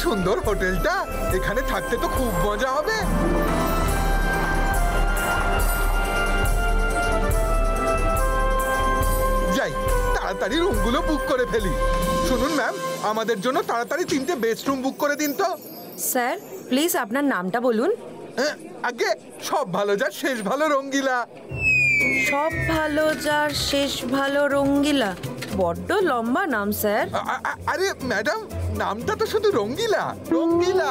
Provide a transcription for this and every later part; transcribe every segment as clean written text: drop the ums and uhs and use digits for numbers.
সুন্দর হোটেলটা, এখানে থাকতে তো খুব মজা হবে। যাই তাড়াতাড়ি রুমগুলো বুক করে ফেলি। শুনুন ম্যাম, আমাদের জন্য তাড়াতাড়ি 3টে বেডরুম বুক করে দিন তো। স্যার প্লিজ আপনার নামটা বলুন। আগে সব ভালো যার শেষ ভালো রঙ্গিলা। সব ভালো যার শেষ ভালো রঙ্গিলা, বড্ড লম্বা নাম স্যার। আরে ম্যাডাম, নামটা তো শুধু রঙ্গিলা রঙ্গিলা।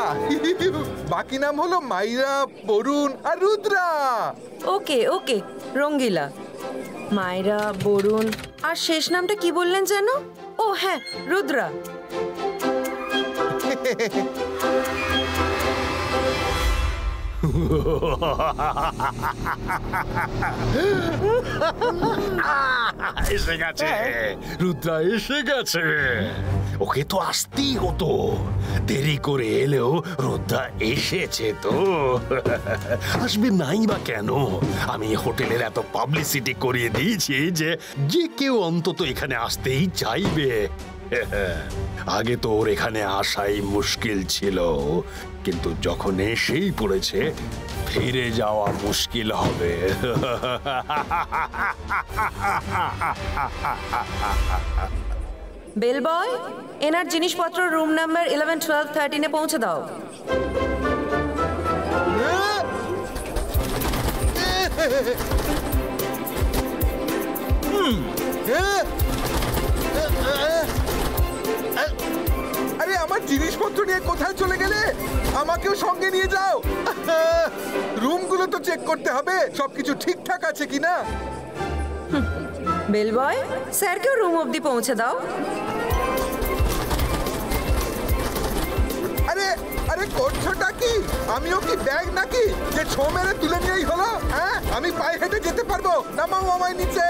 বাকি নাম হলো মাইরা, বরুণ আর রুদ্রা। ওকে ওকে, রঙ্গিলা, মাইরা, বরুণ আর শেষ নামটা কি বললেন যেন? ও হ্যাঁ, রুদ্রা। এসে গেছে, রুদ্রা এসে গেছে। ওকে তো আসতেই হতো, দেরি করে এলেও রুদ্রা এসেছে তো। আসবে নাই বা কেন? আমি হোটেলের এত পাবলিসিটি করিয়ে দিয়েছি যে যে কেউ অন্তত এখানে আসতেই চাইবে। আগে তো ওর এখানে আসাই মুশকিল ছিল, কিন্তু যখন এসেই পড়েছে ফিরে যাওয়া মুশকিল হবে। বেল বয়, এনার জিনিসপত্র রুম নাম্বার 11, 12, 13-এ পৌঁছে দাও। আরে আমার জিনিসপত্র নিয়ে কোথায় চলে গেলে? আমাকেও সঙ্গে নিয়ে যাও। রুমগুলো তো চেক করতে হবে সবকিছু ঠিকঠাক আছে কিনা। বেল বয়, স্যারকেও রুম অবধি পৌঁছে দাও। আরে আরে করছোটা কি? আমিও কি ব্যাগ নাকি যে ছো মেরে তুলে নিয়েই হলো? হ্যাঁ, আমি পায়ে হেঁটে যেতে পারবো। নামাও আমায় নিচে।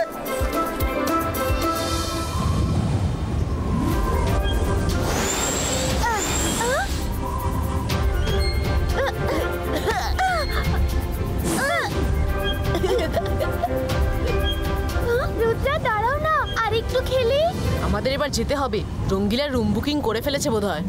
রুদ্রা দাঁড়াও না, আর একটু খেলি। আমাদের এবার যেতে হবে, রঙ্গিলার রুম বুকিং করে ফেলেছে বোধহয়।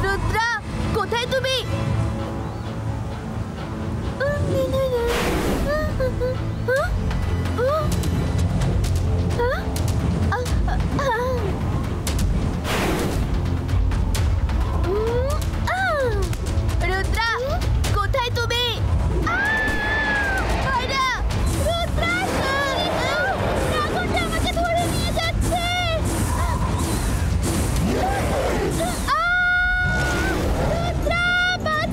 রুদ্রা, কোথায় তুমি? রুদ্রা, কোথায় তুমি? আমাকে ধরে নিয়ে যাচ্ছে। রুদ্রা, বাঁচাও।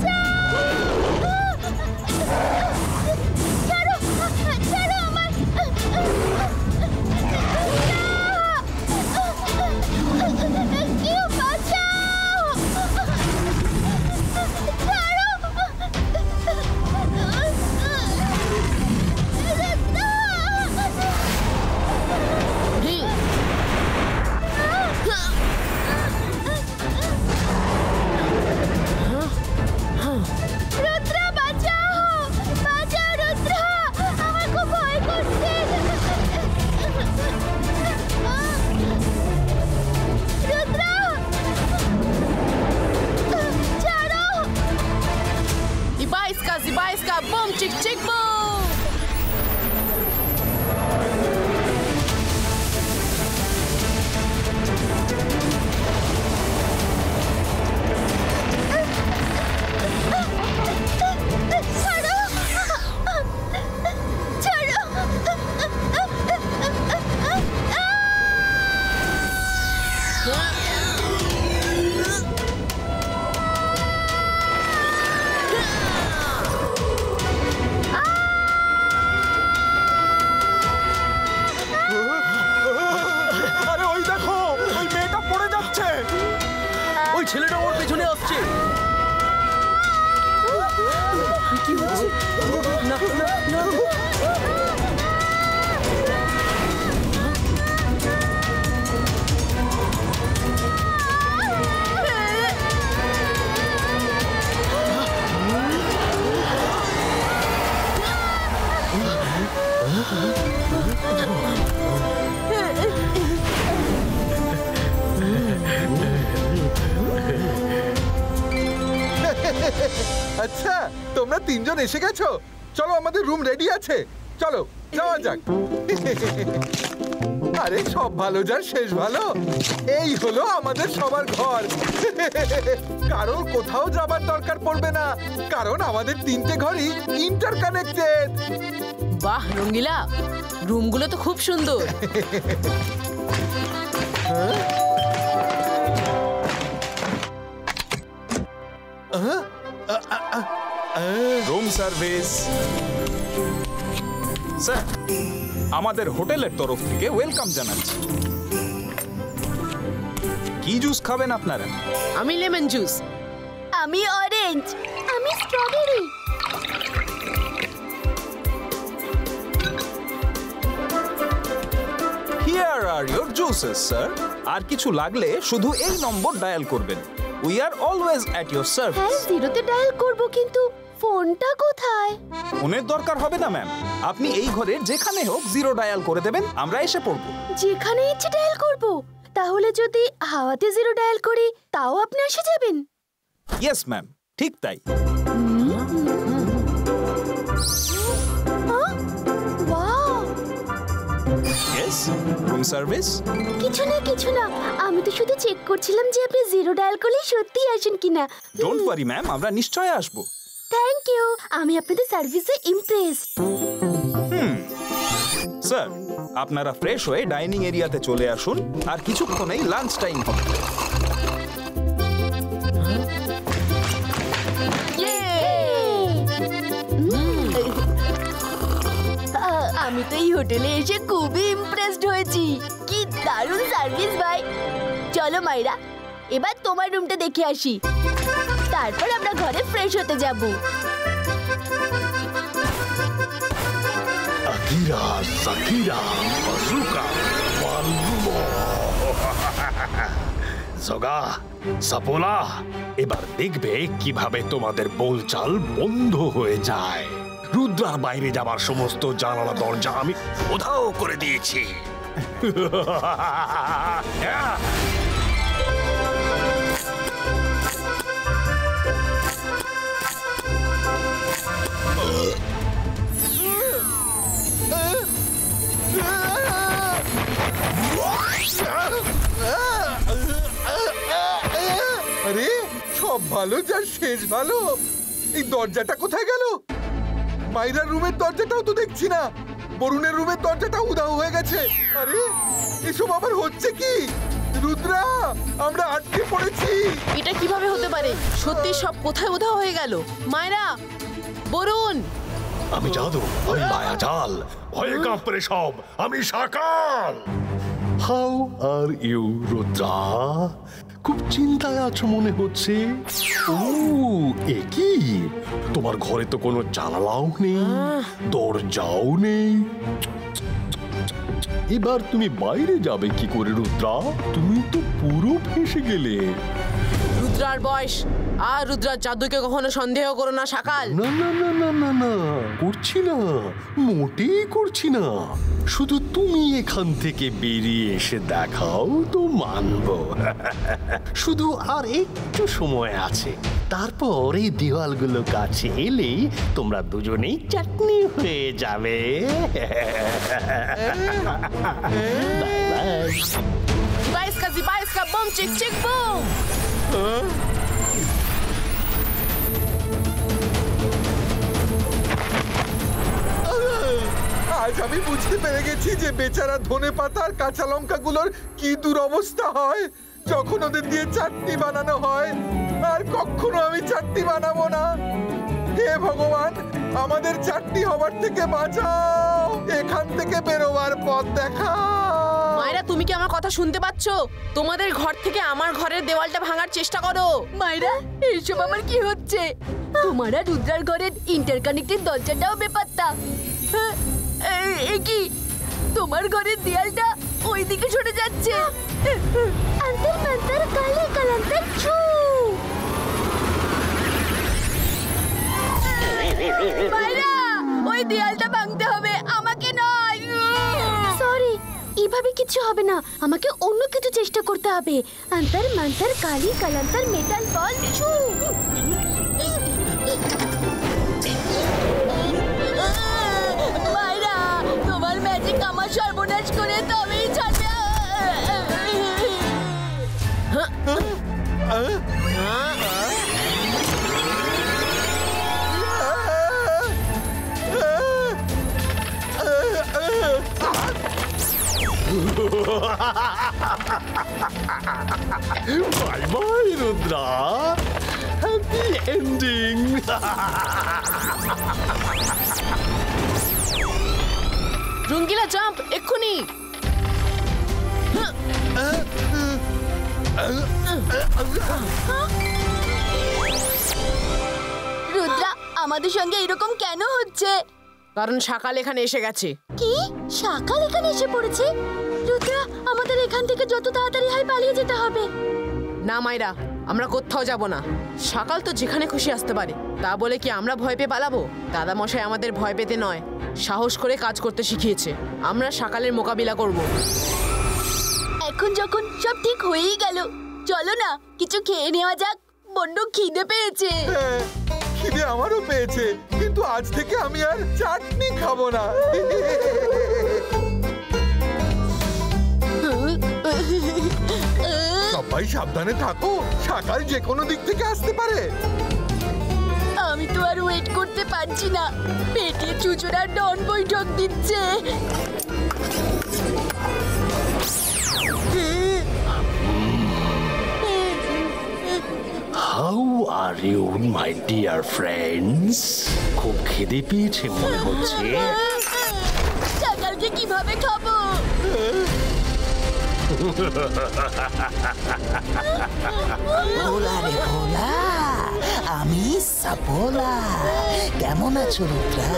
আচ্ছা, তোমরা তিনজন এসে গেছো। চলো, আমাদের রুম রেডি আছে, চলো যাওয়া যাক। আরে সব ভালো যার শেষ ভালো। এই হলো আমাদের সবার ঘর। কারণ কোথাও যাবার দরকার পড়বে না, কারণ আমাদের তিনটে ঘরই ইন্টারকানেক্টেড। বাহ রঙ্গিলা, রুমগুলো তো খুব সুন্দর। রুম সার্ভিস স্যার, আমাদের হোটেলের তরফ থেকে ওয়েলকাম জানাচ্ছি। কি জুস খাবেন আপনারা? আমি লেমন জুস। আমি অরেঞ্জ। আমি strawberry. Here are your juices sir. আর কিছু লাগলে শুধু এই নম্বর ডায়াল করবেন। We are always at your হ্যাঁ, সার্ভিস। জিরোতে ডায়াল করব, কিন্তু ফোনটা কোথায়? ফোনের দরকার হবে না ম্যাম, আপনি এই ঘরের যেখানে হোক জিরো ডায়াল করে দেবেন, আমরা এসে পড়বো। যেখানে ইচ্ছে ডায়াল করব। তাহলে যদি হাওয়াতে জিরো ডায়াল করি তাও আপনি এসে যাবেন? ইয়েস ম্যাম, ঠিক তাই। Wow, yes, room service. কিছু না, আমি তো শুধু চেক করছিলাম যে আপনি জিরো ডায়াল করলে সত্যি আসেন কিনা। ডোন্ট ওয়ারি ম্যাম, আমরা নিশ্চয়ই আসবো। থ্যাংক ইউ, আমি আপনাদের সার্ভিসে ইমপ্রেসড। স্যার, আপনারা ফ্রেশ হয়ে ডাইনিং এরিয়াতে চলে আসুন, আর কিছুক্ষণেই লাঞ্চ টাইম হবে। আমি তো এই হোটেলে এসে খুবই ইমপ্রেসড হয়েছি। কি দারুণ সার্ভিস ভাই। চলো মাইরা, এবার তোমার রুমটা দেখে আসি, তারপর আমরা ঘরে ফ্রেশ হতে যাব। আকিরা, সাকিরা, বাজুকা, ওয়ালুমো। জগা, সাপোলা, এবার দেখবে কিভাবে তোমাদের বোলচাল বন্ধ হয়ে যায়। রুদ্রার বাইরে যাবার সমস্ত জানালা দরজা আমি উধাও করে দিয়েছি। আরে সব ভালো যার শেষ ভালো। এই দরজাটা কোথায় গেল? মাইরার রুমের দরজাটাও তো দেখছি না, বরুণের রুমের দরজাটা উধাও হয়ে গেছে। আরে এসব আবার হচ্ছে কি? রুদ্রা, আমরা আটকে পড়েছি। এটা কিভাবে হতে পারে? সত্যি সব কোথায় উধাও হয়ে গেল? মায়েরা, বরুণ। আমি জাদু, আমি মায়াজাল, ভয়ে কাঁপরে সব, আমি সকাল। How are you Rudra? খুব চিন্তায় আছো মনে হচ্ছে। ও, এ কি? তোমার ঘরে তো কোনো জানালাও নেই, দরজাও নেই। এবার তুমি বাইরে যাবে কি করে রুদ্রা? তুমি তো পুরো ফেঁসে গেলে। রুদ্রার বয়স আর রুদ্রার জাদুকে কখনো সন্দেহ করো না সকাল। না না না না না না, করছি না, মোটেই করছি না। শুধু তুমি এখান থেকে বেরিয়ে এসে দেখাও তো মানবো। শুধু আর একটু সময় আছে, তারপর এই দেওয়ালগুলো কাছে এলেই তোমরা দুজনেই চাটনি হয়ে যাবে। Bye bye. জিবাইসকা বুম চিক চিক বুম। আজ আমি বুঝতে পেরে গেছি যে বেচারা ধনেপাতা আর কাঁচা লঙ্কাগুলোর কি দুরবস্থা হয় যখন ওদের দিয়ে চাটনি বানানো হয়। আর কখনো আমি চাটনি বানাবো না। হে ভগবান, আমাদের চাটনি হবার থেকে বাঁচাও, এখান থেকে বেরোবার পথ দেখাও। মায়েরা, তুমি কি আমার কথা শুনতে পাচ্ছ? তোমাদের ঘর থেকে আমার ঘরের দেওয়ালটা ভাঙার চেষ্টা করো। মাইরা, এইসব আমার কি হচ্ছে? তোমার আর রুদ্রার ঘরের ইন্টারকানেক্টেড দরজাটাও বেপাত্তা। কি তোমার ঘরের দেয়ালটা ওইদিকে সরে যাচ্ছে? আন্তর মন্তর কালে কালান্তর ছু। মাইরা, ওই দেয়ালটা ভাঙতে হবে, আমাকে নয়। সরি, এভাবে কিছু হবে না, আমাকে অন্য কিছু চেষ্টা করতে হবে। অন্তর মন্তর কালি কালান্তর মেটাল বল ছু। আমার সর্বনাশ করে তবেই ছাড়বে। Bye bye Rudra, happy ending. রঙ্গিলা জাম্প এক্ষুনি। রুদ্রা, আমাদের সঙ্গে এরকম কেন হচ্ছে? কারণ সকাল এখানে এসে গেছে। কি সকাল এখানে এসে পড়েছে? রুদ্রা, আমাদের এখান থেকে যত তাড়াতাড়ি হয় পালিয়ে যেতে হবে। না মাইরা, আমরা কোথাও যাব না। সকাল তো যেখানে খুশি আসতে পারে, তা বলে কি আমরা ভয় পেয়ে পালাবো? দাদা মশাই আমাদের ভয় পেতে নয়, সাহস করে কাজ করতে শিখিয়েছে। আমরা সকালের মোকাবিলা করব। এখন যখন সব ঠিক হয়েই গেল, চলো না কিছু খেয়ে নেওয়া যাক, বড্ড খিদে পেয়েছে। হ্যাঁ, খিদে আমারও পেয়েছে, কিন্তু আজ থেকে আমি আর চাটনি খাবো না। সবাই সাবধানে থাকো, সকাল যে কোনো দিক থেকে আসতে পারে। আমি তো আর ওয়েট করতে পারছি না, পেটে চুচুড়া ডন বৈঠক দিচ্ছে। How are you my dear friends? খুব খিদে পেয়েছে মনে হচ্ছে। সকালকে কিভাবে খাবো? ভোলা রে ভোলা, আমি সাপোলা। কেমন আছো রুদ্রা?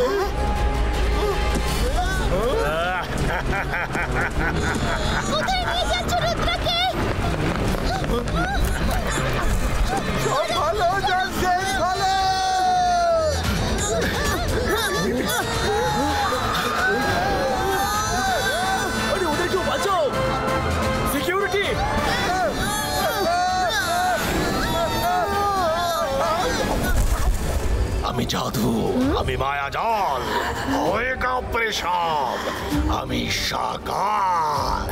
কোথায় নিয়ে যাচ্ছ রুদ্রাকে? সব ভালো যাচ্ছে, ভালো। আরে ওদেরকেও বাঁচাও, সিকিউরিটি। আমি জাদু, আমি মায়াজাল, হয়েগা প্রেসাব, আমি সকাল।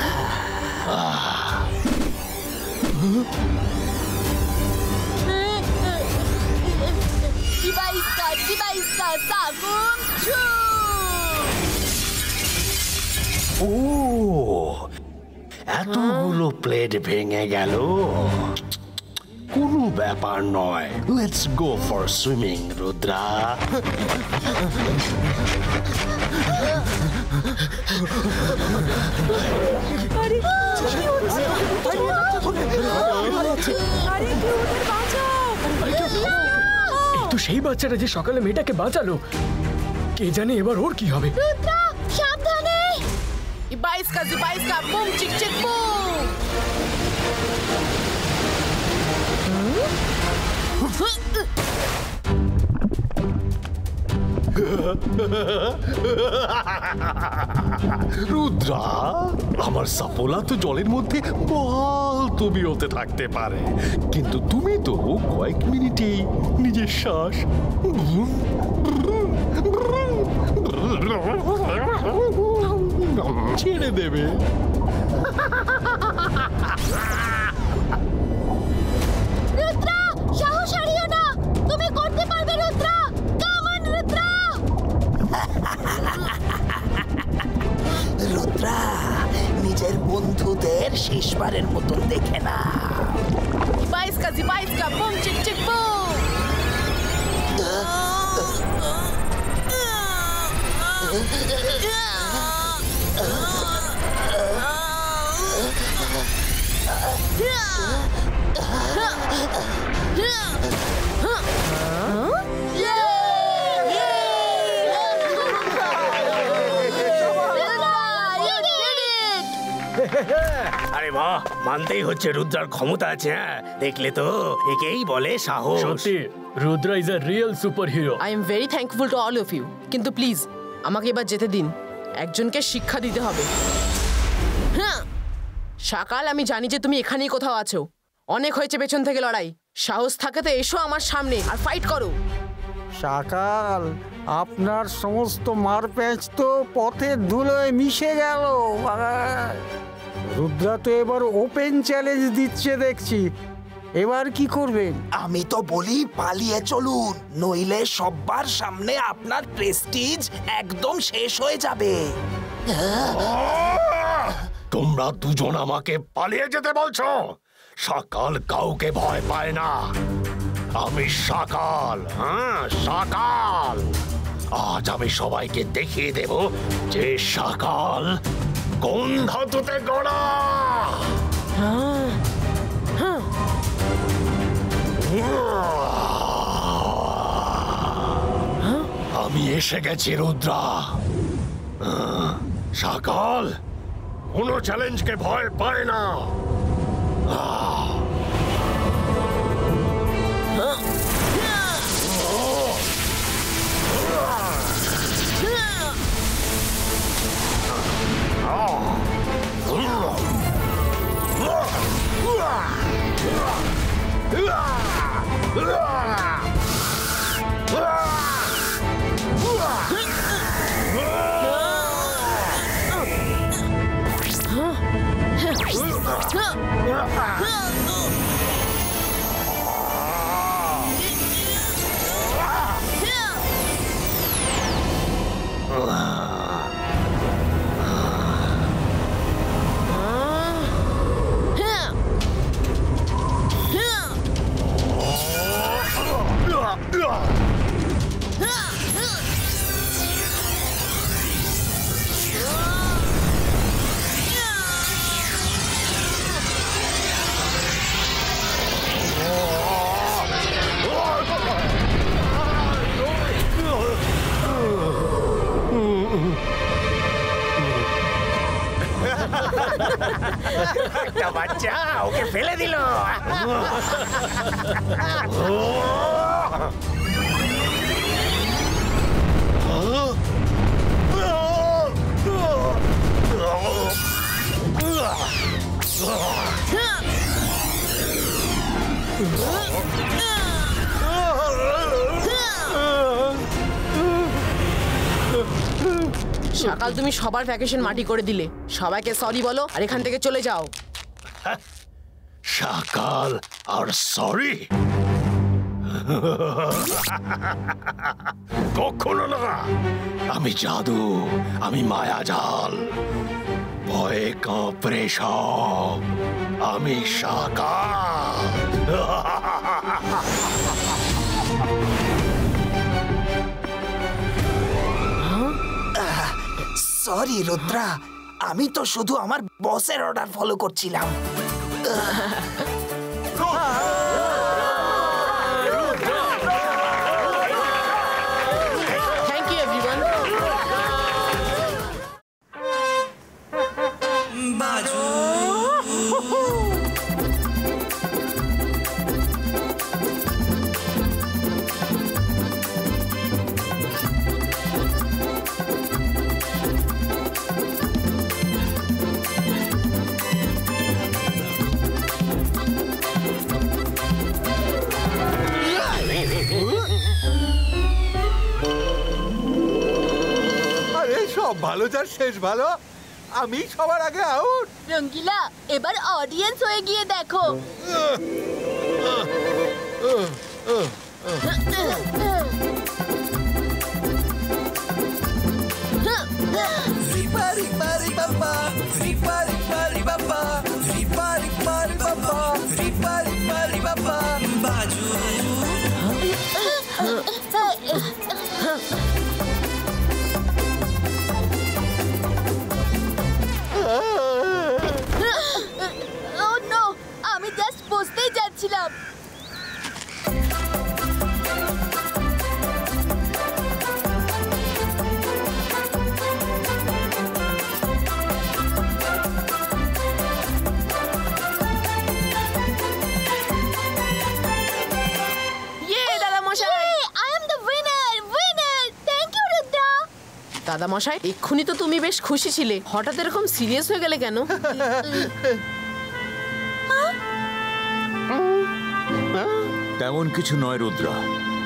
দিবাইস্তা সাগুম ছু। ও, এতগুলো প্লেট ভেঙে গেল। কোনো ব্যাপার নয়, let's go for swimming Rudra. তো সেই বাচ্চাটা যে সকালে মেয়েটাকে বাঁচালো, কে জানে এবার ওর কি হবে। রুদ্রা, সাবধানে। ইবাইস্কা জিবাইস্কা boom chick chick broom. Rudra, আমার সাপোলা তো জলের মধ্যে বলতো বিরতে থাকতে পারে, কিন্তু তুমি তো কয়েক মিনিটেই নিজের শ্বাস ছেড়ে দেবে। রুদ্রা, সাহস হারিও না, তুমি করতে পারবে রুদ্রা। Come on Rudra. রুদ্রা, নিজের বন্ধুদের শেষবারের মতন দেখে না। ইবাইস্কা জিবাইস্কা বুম চিক চিক বুম। আরে বাহ, মানতেই হচ্ছে রুদ্রার ক্ষমতা আছে। হ্যাঁ, দেখলে তো, একেই বলে সাহস। সত্যি, Rudra is a real superhero. I am very thankful to all of you, কিন্তু প্লিজ আমাকে এবার যেতে দিন। একজনকে শিক্ষা দিতে হবে। হ্যাঁ সকাল, আমি জানি যে তুমি এখানেই কোথাও আছো। অনেক হয়েছে পেছন থেকে লড়াই, সাহস থাকে তো এসো আমার সামনে আর ফাইট করো। সকাল, আপনার সমস্ত মারপ্যাঁচ তো পথের ধুলোয় মিশে গেল। রুদ্রা তো এবার ওপেন চ্যালেঞ্জ দিচ্ছে দেখছি। এবার কি করবেন? আমি তো বলি পালিয়ে চলুন, নইলে সবার সামনে আপনার প্রেস্টিজ একদম শেষ হয়ে যাবে। তোমরা দুজন আমাকে পালিয়ে যেতে বলছো? সকাল কাউকে ভয় পায় না। আমি সকাল, হ্যাঁ সকাল। আজ আমি সবাইকে দেখিয়ে দেব যে সকাল কোন ধাতুতে গড়া। আমি এসে গেছি রুদ্রা। সকাল কোনো চ্যালেঞ্জকে ভয় পায় না। একটা বাচ্চা ওকে ফেলে দিল। সকাল, তুমি সবার ভ্যাকেশন মাটি করে দিলে। সবাইকে সরি বলো আর এখান থেকে চলে যাও। সকাল আর সরি? কখনো না। আমি জাদু, আমি মায়াজাল, ভয়ে কাঁপড়ে সব। আমি সকাল। সরি রুদ্রা, আমি তো শুধু আমার বসের অর্ডার ফলো করছিলাম। Thank you everyone. আরে সব ভালো যার শেষ ভালো। আমি সবার আগে আউট। রঙ্গিলা, এবার অডিয়েন্স হয়ে গিয়ে দেখো। আমি জাস্ট বসতেই যাচ্ছিলাম। দাদা মশাই, এক্ষুনি তো তুমি বেশ খুশি ছিলে, হঠাৎ এরকম সিরিয়াস হয়ে গেলে কেন? তেমন কিছু নয় রুদ্রা,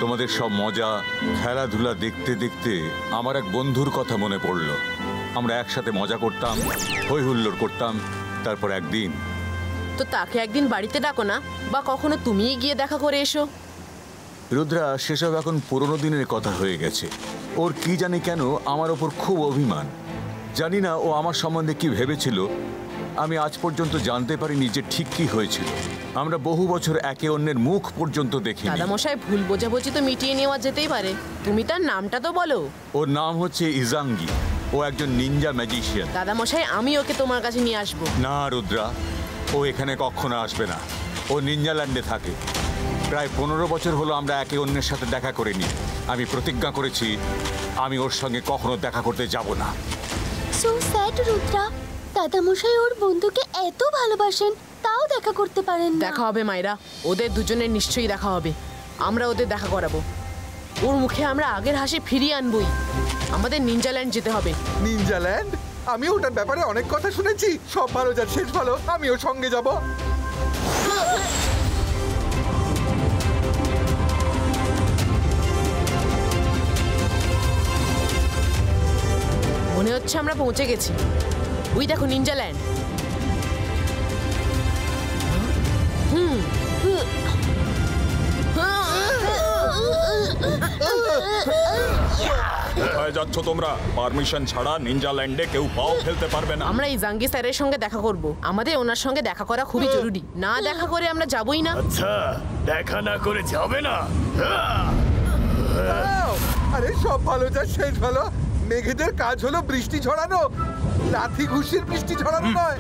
তোমাদের সব মজা খেলাধুলা দেখতে দেখতে আমার এক বন্ধুর কথা মনে পড়লো। আমরা একসাথে মজা করতাম, হই হুল্লোড় করতাম। তারপর একদিন তো তাকে একদিন বাড়িতে ডাকো না, বা কখনো তুমিই গিয়ে দেখা করে এসো। রুদ্রা, সেসব এখন পুরোনো দিনের কথা হয়ে গেছে। ওর কি জানি কেন আমার ওপর খুব অভিমান। জানি না ও আমার সম্বন্ধে কি ভেবেছিল। আমি আজ পর্যন্ত জানতে পারিনি যে ঠিক কি হয়েছিল। আমরা বহু বছর একে অন্যের মুখ পর্যন্ত দেখিনি। দাদামশাই, ভুল বোঝাবুঝি তো মিটিয়ে নেওয়া যেতেই পারে। তুমি তার নামটা তো বলো। ওর নাম হচ্ছে ইজাঙ্গি। ও একজন নিনজা ম্যাজিশিয়ান। দাদামশাই, আমি ওকে তোমার কাছে নিয়ে আসবো। না রুদ্রা, ও এখানে কখনো আসবে না। ও নিনজাল্যান্ডে থাকে। প্রায় 15 বছর হলো আমরা একে অন্যের সাথে দেখা করিনি। আমি প্রতিজ্ঞা করেছি আমি ওর সঙ্গে কখনো দেখা করতে যাব না। সো স্যাড রুদ্রা, দাদামশাই ওর বন্ধুকে এত ভালোবাসেন, তাও দেখা করতে পারেন না। দেখা হবে মাইরা, ওদের দুজনের নিশ্চয়ই দেখা হবে। আমরা ওদের দেখা করাবো। ওর মুখে আমরা আগের হাসি ফিরিয়ে আনবই। আমাদের নিনজাল্যান্ড যেতে হবে। নিনজাল্যান্ড? আমি ওটার ব্যাপারে অনেক কথা শুনেছি। সব ভালো যার শেষ ভালো, আমিও সঙ্গে যাব। মনে হচ্ছে আমরা পৌঁছে গেছি। ওই দেখো নিনজাল্যান্ড। কোথায় যাচ্ছ তোমরা? পারমিশন ছাড়া নিনজাল্যান্ডে কেউ পাও ফেলতে পারবে না। আমরা ইজাঙ্গি স্যারের সঙ্গে দেখা করব। আমাদের ওনার সঙ্গে দেখা করা খুবই জরুরি। না দেখা করে আমরা যাবই না। আচ্ছা, দেখা না করে যাবে না? আরে সব ভালো যার শেষ ভালো। মেঘেদের কাজ হলো বৃষ্টি ঝরানো, লাথি ঘুষির বৃষ্টি ঝরানো নয়।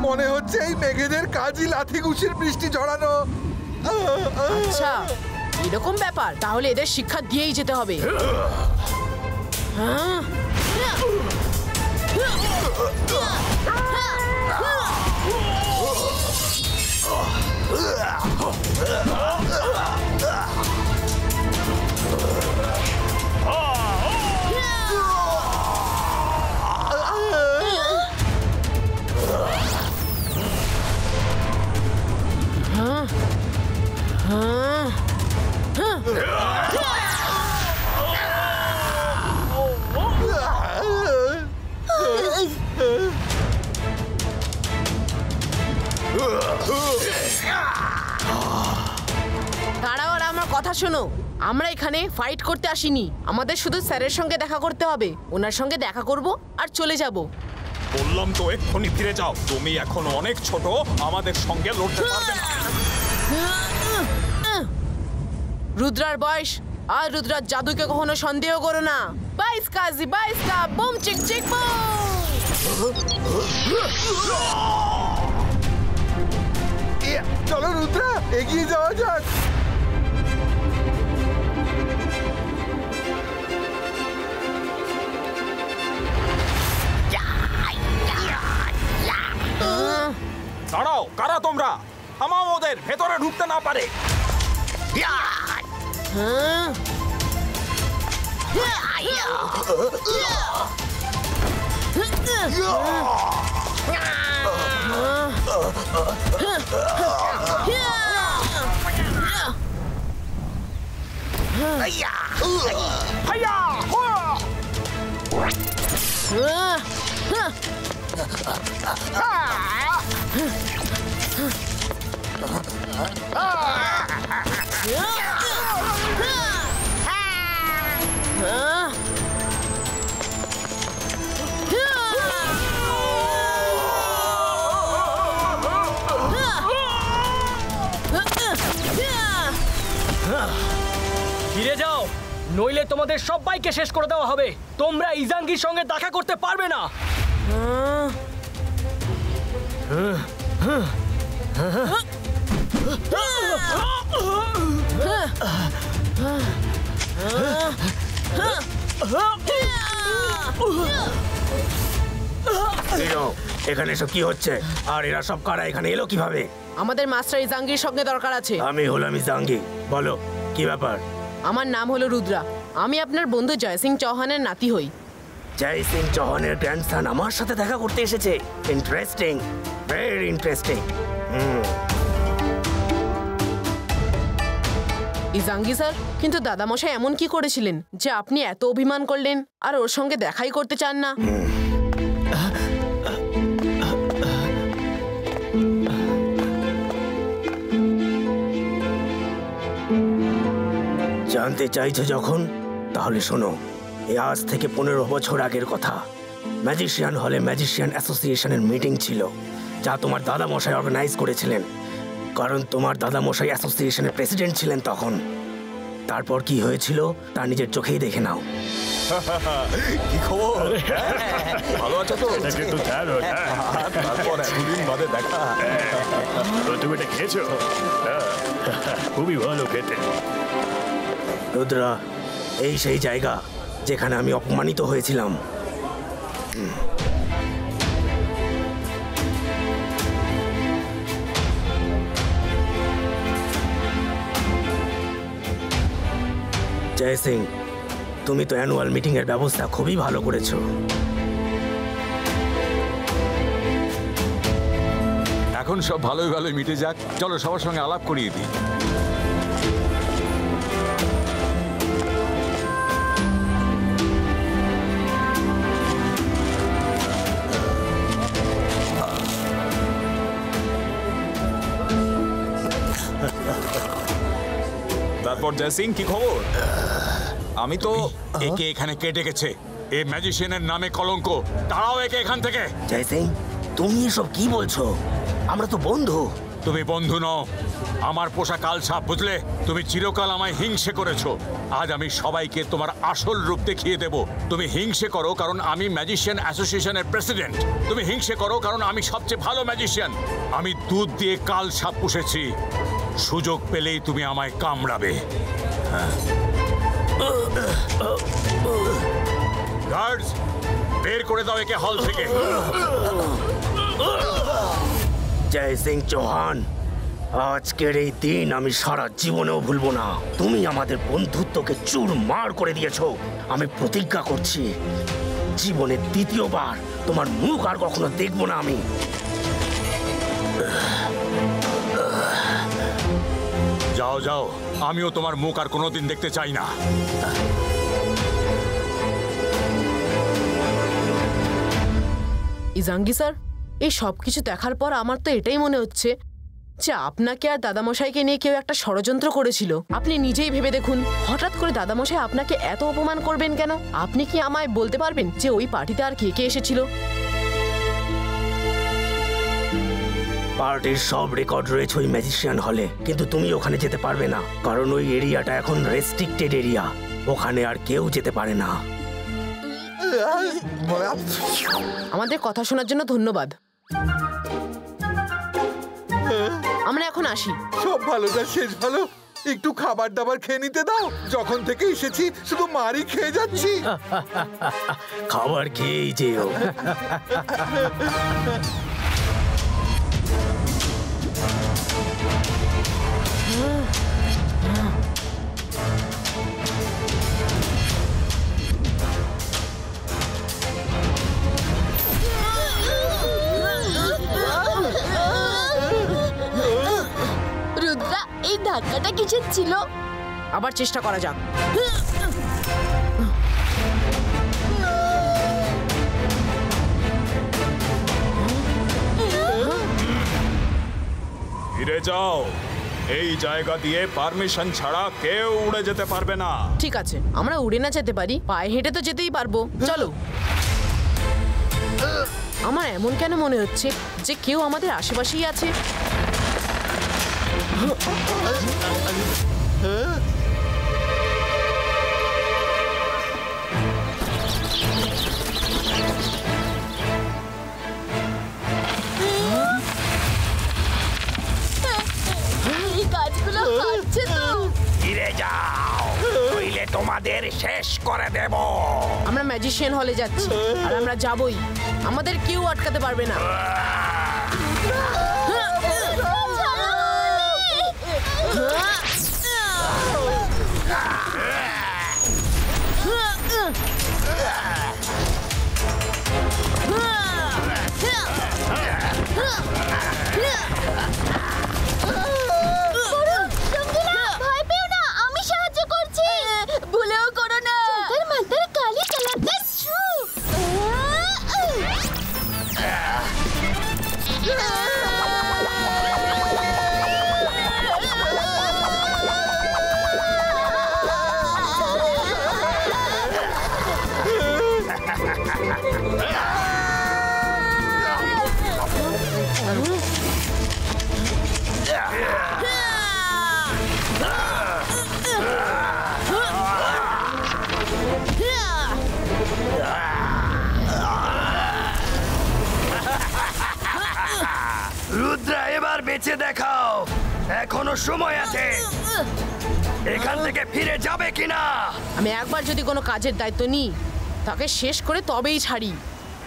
মনে হচ্ছে এই মেঘেদের কাজই লাথি ঘুষির বৃষ্টি ঝরানো। আচ্ছা, এরকম ব্যাপার। তাহলে এদের শিক্ষা দিয়েই যেতে হবে। দাঁড়াও, আর আমার কথা শোনো। আমরা এখানে ফাইট করতে আসিনি। আমাদের শুধু স্যারের সঙ্গে দেখা করতে হবে। ওনার সঙ্গে দেখা করব আর চলে যাব। বললাম তো এক্ষুনি ফিরে যাও। তুমি এখন অনেক ছোট, আমাদের সঙ্গে লড়তে পারবে না। রুদ্রার বয়স আর রুদ্রার জাদুকে কখনো সন্দেহ করো না। 22 কাজি 22 কা বুম চিক চিক বুম। চলো রুদ্রা, এগিয়ে যাওয়া যাক। দাঁড়াও, কারা তোমরা? থামাও ওদের, ভেতরে ঢুকতে না পারে। ফিরে যাও, নইলে তোমাদের সবাইকে শেষ করে দেওয়া হবে। তোমরা ইজাঙ্গির সঙ্গে দেখা করতে পারবে না। এখানে সব কি হচ্ছে? আর এরা সব কারা এখানে এলো কিভাবে? আমাদের মাস্টার ইজাঙ্গির সঙ্গে দরকার আছে। আমি হলাম ইজাঙ্গি। বলো কি ব্যাপার? আমার নাম হলো রুদ্রা। আমি আপনার বন্ধু জয় সিং চৌহানের নাতি হই। জয় সিং চৌহানের গ্র্যান্ডসন আমার সাথে দেখা করতে এসেছে। Interesting, very interesting. ইজাঙ্গি স্যার, কিন্তু দাদামশাই এমন কি করেছিলেন যে আপনি এত অভিমান করলেন আর ওর সঙ্গে দেখাই করতে চান না? জানতে চাইছো যখন, তাহলে শোনো। এই আজ থেকে 15 বছর আগের কথা। ম্যাজিশিয়ান হলে ম্যাজিশিয়ান অ্যাসোসিয়েশনের মিটিং ছিল, যা তোমার দাদামশাই অর্গানাইজ করেছিলেন, কারণ তোমার দাদামশাই অ্যাসোসিয়েশনের প্রেসিডেন্ট ছিলেন তখন। তারপর কি হয়েছিল তা নিজের চোখেই দেখে নাও। কি খবর? ভালো আছো তো? তারপর এতদিন বাদে দেখা। তুমি এটা খেয়েছো? খুবই ভালো খেতে। রুদ্রা, এই সেই জায়গা যেখানে আমি অপমানিত হয়েছিলাম। জয় সিং, তুমি তো অ্যানুয়াল মিটিং এর ব্যবস্থা খুবই ভালো করেছো। এখন সব ভালোই ভালোই মিটে যাক। চলো সবার সঙ্গে আলাপ করিয়ে দিই। তারপর জয় সিং, কি খবর? আমি তো একে এখানে কে ডেকেছে? এ ম্যাজিশিয়ানের নামে কলঙ্ক। তাড়াও একে এখান থেকে। জয় সিং, তুমি এসব কি বলছো? আমরা তো বন্ধু। তুমি বন্ধু নও, আমার পোষা কাল সাপ, বুঝলে? তুমি চিরকাল আমায় হিংসে করেছো। আজ আমি সবাইকে তোমার আসল রূপ দেখিয়ে দেব। তুমি হিংসে করো কারণ আমি ম্যাজিশিয়ান অ্যাসোসিয়েশনের প্রেসিডেন্ট। তুমি হিংসে করো কারণ আমি সবচেয়ে ভালো ম্যাজিশিয়ান। আমি দুধ দিয়ে কাল সাপ পুষেছি। সুযোগ পেলেই তুমি আমায় কামড়াবে। গার্ডস, বের করে দাও একে হল থেকে। জয় সিং চৌহান, আজকের এই দিন আমি সারা জীবনেও ভুলবো না। তুমি আমাদের বন্ধুত্বকে চুরমার করে দিয়েছো। আমি প্রতিজ্ঞা করছি, জীবনে দ্বিতীয়বার তোমার মুখ আর কখনো দেখবো না আমি। যাও যাও, আমিও তোমার মুখ আর কোনোদিন দেখতে চাই না। ইজাঙ্গি স্যার, এই সব কিছু দেখার পর আমার তো এটাই মনে হচ্ছে যে আপনাকে আর দাদামশাইকে নিয়ে কেউ একটা ষড়যন্ত্র করেছিল। আপনি নিজেই ভেবে দেখুন, হঠাৎ করে দাদামশাই আপনাকে এত অপমান করবেন কেন? আপনি কি আমায় বলতে পারবেন যে ওই পার্টিতে আর কে কে এসেছিল? পার্টির সব রেকর্ড রয়েছে ওই ম্যাজিশিয়ান হলে, কিন্তু তুমি ওখানে যেতে পারবে না, কারণ ওই এরিয়াটা এখন রেস্ট্রিক্টেড এরিয়া। ওখানে আর কেউ যেতে পারে না। আমাদের কথা শোনার জন্য ধন্যবাদ। আমরা এখন আসি। সব ভালোটা শেষ ভালো। একটু খাবার দাবার খেয়ে নিতে দাও। যখন থেকে এসেছি শুধু মারই খেয়ে যাচ্ছি। খাবার খেয়েই যেও। রুদ্রা, এই ধাক্কাটা কিসের ছিল? আবার চেষ্টা করা যাক। ফিরে যাও। এই জায়গা দিয়ে পারমিশন ছাড়া কেউ উড়ে যেতে পারবে না। ঠিক আছে, আমরা উড়ে না যেতে পারি, পায়ে হেঁটে তো যেতেই পারবো। চলো। আমার এমন কেন মনে হচ্ছে যে কেউ আমাদের আশেপাশেই আছে? এই গাছগুলো হাঁটছে তো। ফিরে যাও, নইলে তোমাদের শেষ করে দেব। আমরা ম্যাজিশিয়ান হলে যাচ্ছি আর আমরা যাবই। আমাদের কেউ আটকাতে পারবে না। ভয় পেও না, আমি সাহায্য করছি। ভুলেও করো না। জগর মন্তর কালি কলঙ্কার ছু। রুদ্রা, এবার বেঁচে দেখাও, এখনো সময় আছে। এখান থেকে ফিরে যাবে কিনা? আমি একবার যদি কোনো কাজের দায়িত্ব নিই তাকে শেষ করে তবেই ছাড়ি।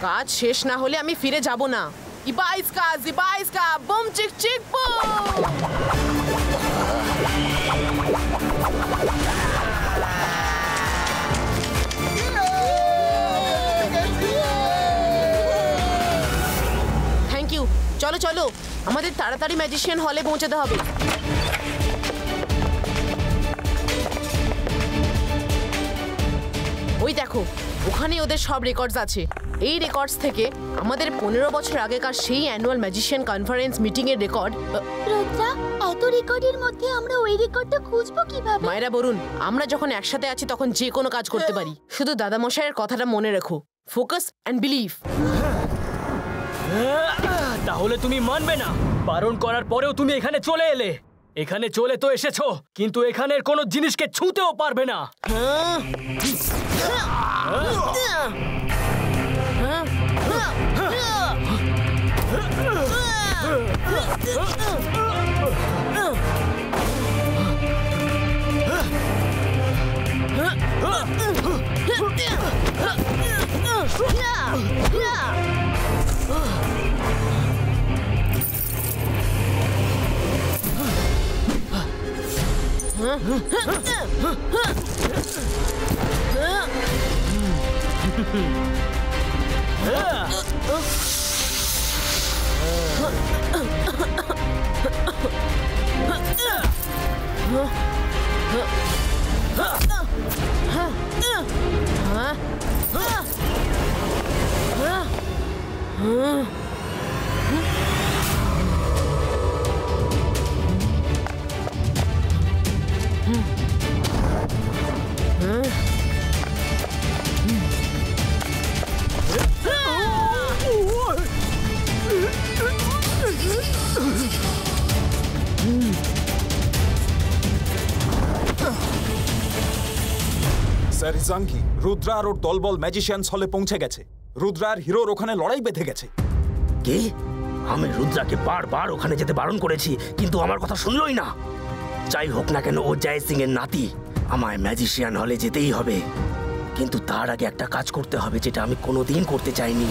কাজ শেষ না হলে আমি ফিরে যাব না। ইবাইস্কা boom chick chick boom. Thank you. চলো চলো, আমাদের তাড়াতাড়ি ম্যাজিশিয়ান হলে পৌঁছাতে হবে। ওই দেখো, ওখানে ওদের সব রেকর্ডস আছে। এই রেকর্ডস থেকে আমাদের 15 বছর আগেকার সেই অ্যানুয়াল ম্যাজিশিয়ান কনফারেন্স মিটিং এর রেকর্ড। রুদ্রা, এত রেকর্ডের মধ্যে আমরা ওই রেকর্ডটা খুঁজবো কিভাবে? মায়েরা বরুণ, আমরা যখন একসাথে আছি তখন যে কোনো কাজ করতে পারি। শুধু দাদামশাইয়ের কথাটা মনে রেখো, ফোকাস অ্যান্ড বিলিভ। তাহলে তুমি মানবে না? বারণ করার পরেও তুমি এখানে চলে এলে। এখানে চলে তো এসেছো, কিন্তু এখানের কোনো জিনিসকে ছুঁতেও পারবে না। স্যার ইজাঙ্গি, রুদ্রা আর ওর দলবল ম্যাজিশিয়ানস হলে পৌঁছে গেছে। রুদ্রা আর হিরোর ওখানে লড়াই বেঁধে গেছে। কি? আমি রুদ্রাকে বারবার ওখানে যেতে বারণ করেছি, কিন্তু আমার কথা শুনলই না। যাই হোক না কেন, ও জয় সিং এর নাতি। আমায় ম্যাজিশিয়ান হলে যেতেই হবে, কিন্তু তার আগে একটা কাজ করতে হবে যেটা আমি কোনোদিন করতে চাইনি।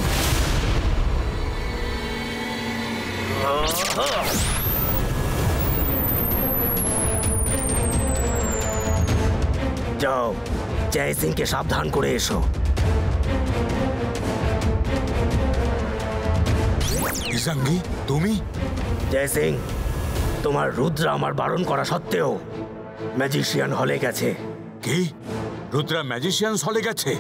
যাও, জয় সিংকে সাবধান করে এসো। ইজাঙ্গি, তুমি? জয় সিং, তোমার রুদ্রা আমার বারণ করা সত্ত্বেও ম্যাজিশিয়ান হলে গেছে। কি? রুদ্রা ম্যাজিশিয়ানস হলে গেছে?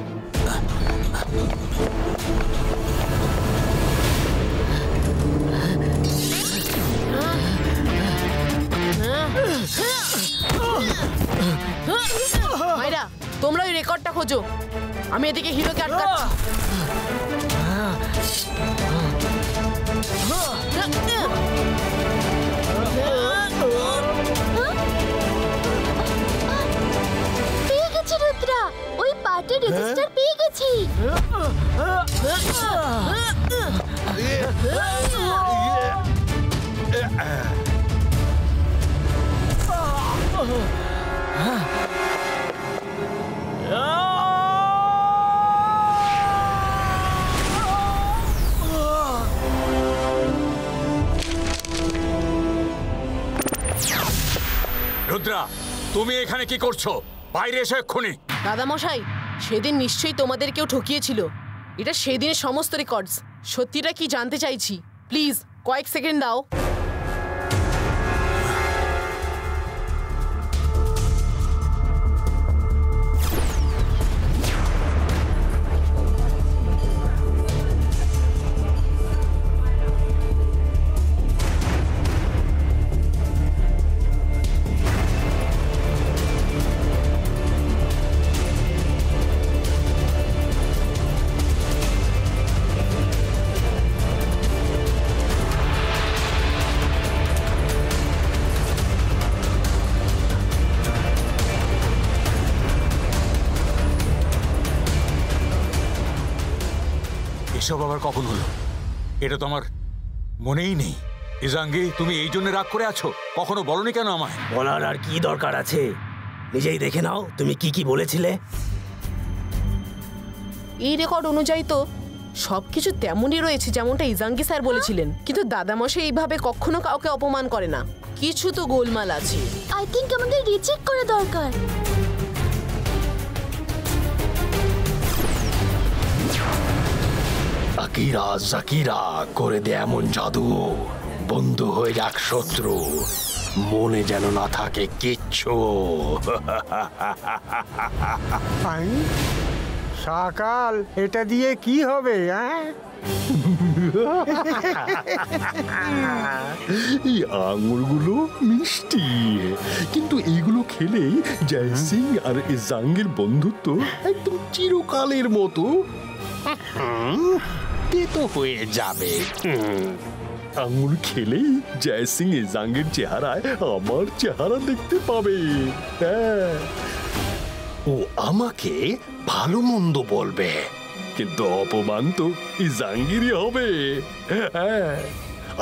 মাইরা, তোমরা ওই রেকর্ডটা খোঁজো, আমি এদিকে হিরোকে আটকাচ্ছি। পেয়ে গেছি রুদ্রা, ওই পার্টির রেজিস্টার পেয়ে গেছি। রুদ্রা, তুমি এখানে কি করছো? বাইরে এসো এক্ষুনি। দাদামশাই, সেদিন নিশ্চয়ই তোমাদের কেউ ঠকিয়েছিল। এটা সেদিনের সমস্ত রেকর্ডস। সত্যিটা কি জানতে চাইছি, প্লিজ কয়েক সেকেন্ড দাও। এসব আবার কখন হলো? এটা তো আমার মনেই নেই। ইজাঙ্গি, তুমি এই জন্য রাগ করে আছো? কখনো বলনি কেন আমায়? বলার আর কি দরকার আছে? নিজেই দেখে নাও তুমি কি কি বলেছিলে। এই রেকর্ড অনুযায়ী তো সবকিছু তেমনই রয়েছে যেমনটা ইজাঙ্গি স্যার বলেছিলেন, কিন্তু দাদামশাই এইভাবে কখনো কাউকে অপমান করে না। কিছু তো গোলমাল আছে। আই থিংক আমাদের রিচেক করা দরকার। আকিরা জাকিরা করে দে এমন জাদু, বন্ধু হয়ে যাক শত্রু, মনে যেন না থাকে কিচ্ছু। সকাল, এটা দিয়ে কি হবে? এই আঙুরগুলো মিষ্টি, কিন্তু এইগুলো খেলেই জয় সিং আর ইজাঙ্গের বন্ধুত্ব একদম চিরকালের মতো তেতো হয়ে যাবে। আঙুর খেলেই জয় সিং ইজাঙ্গের চেহারায় আমার চেহারা দেখতে পাবে। ও আমাকে ভালো মন্দ বলবে, কিন্তু অপমান তো ইজাঙ্গিরই হবে।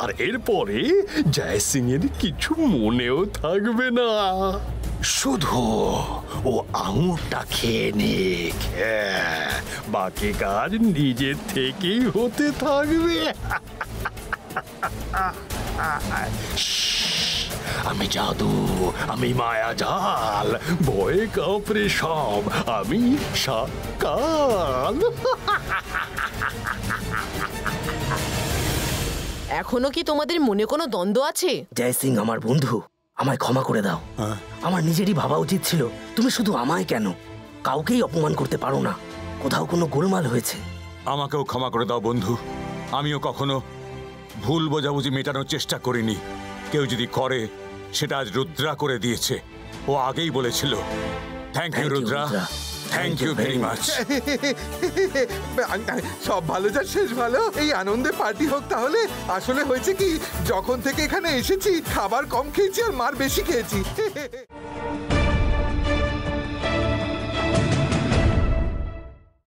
আর এরপরে জয় সিং এর কিছু মনেও থাকবে না, শুধু ও আঙুরটা খেয়ে নিক, বাকি কাজ নিজের থেকেই হতে থাকবে। আমি জাদু, আমি মায়াজাল, ভয়ে কাঁপড়ে সব, আমি সকাল। এখনো কি তোমাদের মনে কোনো দ্বন্দ্ব আছে? জয় সিং আমার বন্ধু, আমায় ক্ষমা করে দাও। আমার নিজেরই ভাবা উচিত ছিল। তুমি শুধু আমায় কেন, কাউকেই অপমান করতে পারো না। কোথাও কোনো গোলমাল হয়েছে। আমাকেও ক্ষমা করে দাও বন্ধু। আমিও কখনো ভুল বোঝাবুঝি মেটানোর চেষ্টা করিনি। কেউ যদি করে, সেটা আজ রুদ্রা করে দিয়েছে। ও আগেই বলেছিল। Thank you Rudra, thank you very much. সব ভালো যার শেষ ভালো। এই আনন্দে পার্টি হোক তাহলে। আসলে হয়েছে কি, যখন থেকে এখানে এসেছি খাবার কম খেয়েছি আর মার বেশি খেয়েছি।